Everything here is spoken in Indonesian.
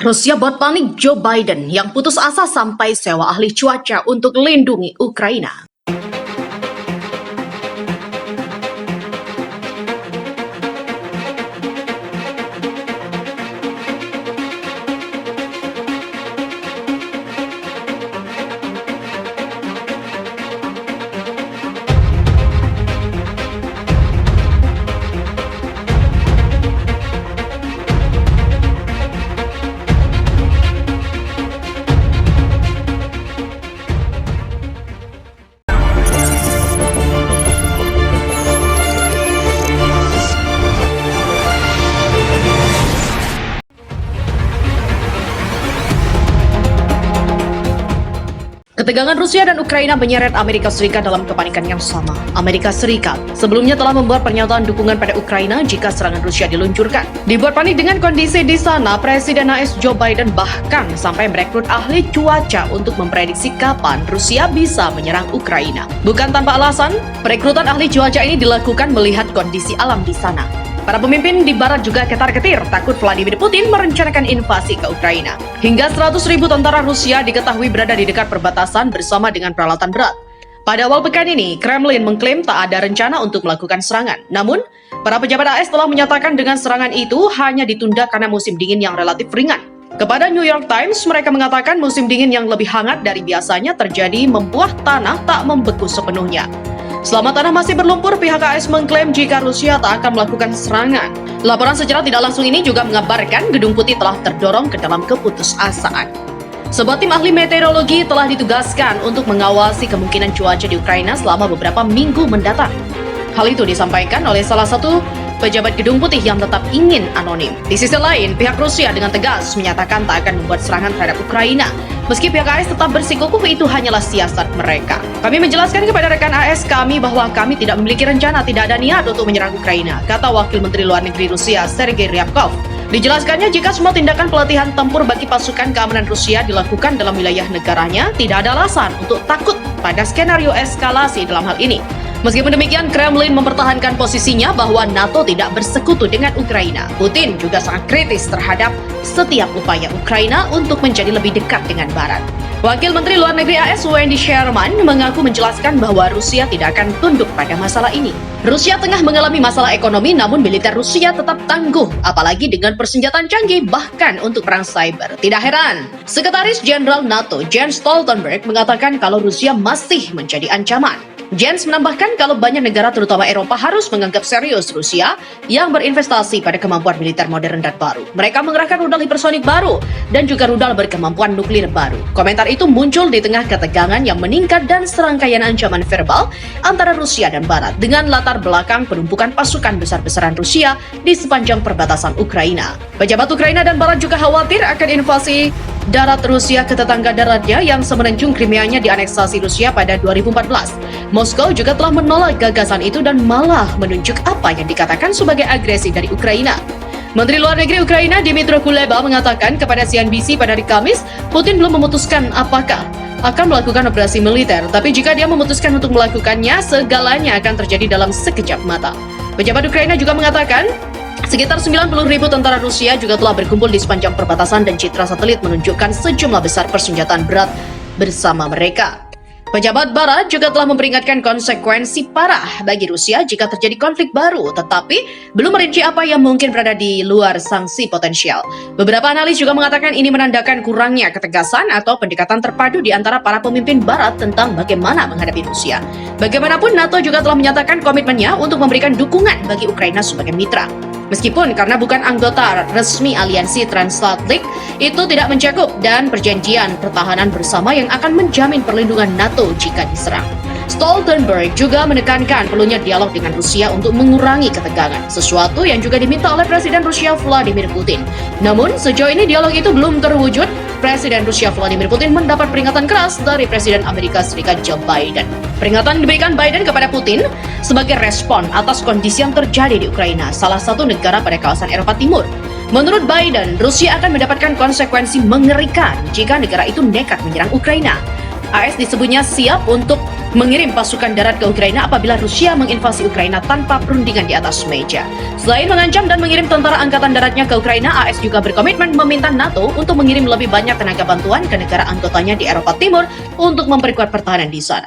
Rusia buat panik Joe Biden yang putus asa sampai sewa ahli cuaca untuk lindungi Ukraina. Ketegangan Rusia dan Ukraina menyeret Amerika Serikat dalam kepanikan yang sama. Amerika Serikat sebelumnya telah membuat pernyataan dukungan pada Ukraina jika serangan Rusia diluncurkan. Dibuat panik dengan kondisi di sana, Presiden AS Joe Biden bahkan sampai merekrut ahli cuaca untuk memprediksi kapan Rusia bisa menyerang Ukraina. Bukan tanpa alasan, perekrutan ahli cuaca ini dilakukan melihat kondisi alam di sana. Para pemimpin di barat juga ketar-ketir takut Vladimir Putin merencanakan invasi ke Ukraina. Hingga 100.000 tentara Rusia diketahui berada di dekat perbatasan bersama dengan peralatan berat. Pada awal pekan ini, Kremlin mengklaim tak ada rencana untuk melakukan serangan. Namun, para pejabat AS telah menyatakan dengan serangan itu hanya ditunda karena musim dingin yang relatif ringan. Kepada New York Times, mereka mengatakan musim dingin yang lebih hangat dari biasanya terjadi membuat tanah tak membeku sepenuhnya. Selama tanah masih berlumpur, pihak AS mengklaim jika Rusia tak akan melakukan serangan. Laporan secara tidak langsung ini juga mengabarkan Gedung Putih telah terdorong ke dalam keputusasaan. Sebuah tim ahli meteorologi telah ditugaskan untuk mengawasi kemungkinan cuaca di Ukraina selama beberapa minggu mendatang. Hal itu disampaikan oleh salah satu pejabat Gedung Putih yang tetap ingin anonim. Di sisi lain, pihak Rusia dengan tegas menyatakan tak akan membuat serangan terhadap Ukraina. Meski pihak AS tetap bersikukuh, itu hanyalah siasat mereka. Kami menjelaskan kepada rekan AS kami bahwa kami tidak memiliki rencana, tidak ada niat untuk menyerang Ukraina, kata Wakil Menteri Luar Negeri Rusia, Sergei Ryabkov. Dijelaskannya jika semua tindakan pelatihan tempur bagi pasukan keamanan Rusia dilakukan dalam wilayah negaranya, tidak ada alasan untuk takut pada skenario eskalasi dalam hal ini. Meskipun demikian, Kremlin mempertahankan posisinya bahwa NATO tidak bersekutu dengan Ukraina. Putin juga sangat kritis terhadap setiap upaya Ukraina untuk menjadi lebih dekat dengan Barat. Wakil Menteri Luar Negeri AS Wendy Sherman mengaku menjelaskan bahwa Rusia tidak akan tunduk pada masalah ini. Rusia tengah mengalami masalah ekonomi, namun militer Rusia tetap tangguh, apalagi dengan persenjataan canggih bahkan untuk perang cyber. Tidak heran, Sekretaris Jenderal NATO Jens Stoltenberg mengatakan kalau Rusia masih menjadi ancaman. Jens menambahkan kalau banyak negara terutama Eropa harus menganggap serius Rusia yang berinvestasi pada kemampuan militer modern dan baru. Mereka mengerahkan rudal hipersonik baru dan juga rudal berkemampuan nuklir baru. Komentar itu muncul di tengah ketegangan yang meningkat dan serangkaian ancaman verbal antara Rusia dan Barat dengan latar belakang penumpukan pasukan besar-besaran Rusia di sepanjang perbatasan Ukraina. Pejabat Ukraina dan Barat juga khawatir akan invasi darat Rusia ke tetangga daratnya yang semenanjung Krimeanya dianeksasi Rusia pada 2014. Moskow juga telah menolak gagasan itu dan malah menunjuk apa yang dikatakan sebagai agresi dari Ukraina. Menteri Luar Negeri Ukraina Dmytro Kuleba mengatakan kepada CNBC pada hari Kamis, Putin belum memutuskan apakah akan melakukan operasi militer, tapi jika dia memutuskan untuk melakukannya, segalanya akan terjadi dalam sekejap mata. Pejabat Ukraina juga mengatakan sekitar 90.000 tentara Rusia juga telah berkumpul di sepanjang perbatasan dan citra satelit menunjukkan sejumlah besar persenjataan berat bersama mereka. Pejabat Barat juga telah memperingatkan konsekuensi parah bagi Rusia jika terjadi konflik baru, tetapi belum merinci apa yang mungkin berada di luar sanksi potensial. Beberapa analis juga mengatakan ini menandakan kurangnya ketegasan atau pendekatan terpadu di antara para pemimpin Barat tentang bagaimana menghadapi Rusia. Bagaimanapun, NATO juga telah menyatakan komitmennya untuk memberikan dukungan bagi Ukraina sebagai mitra. Meskipun karena bukan anggota resmi aliansi Transatlantik, itu tidak mencakup dan perjanjian pertahanan bersama yang akan menjamin perlindungan NATO jika diserang. Stoltenberg juga menekankan perlunya dialog dengan Rusia untuk mengurangi ketegangan, sesuatu yang juga diminta oleh Presiden Rusia Vladimir Putin. Namun, sejauh ini dialog itu belum terwujud. Presiden Rusia Vladimir Putin mendapat peringatan keras dari Presiden Amerika Serikat Joe Biden. Peringatan diberikan Biden kepada Putin sebagai respon atas kondisi yang terjadi di Ukraina, salah satu negara pada kawasan Eropa Timur. Menurut Biden, Rusia akan mendapatkan konsekuensi mengerikan jika negara itu nekat menyerang Ukraina. AS disebutnya siap untuk mengirim pasukan darat ke Ukraina apabila Rusia menginvasi Ukraina tanpa perundingan di atas meja. Selain mengancam dan mengirim tentara angkatan daratnya ke Ukraina, AS juga berkomitmen meminta NATO untuk mengirim lebih banyak tenaga bantuan ke negara anggotanya di Eropa Timur untuk memperkuat pertahanan di sana.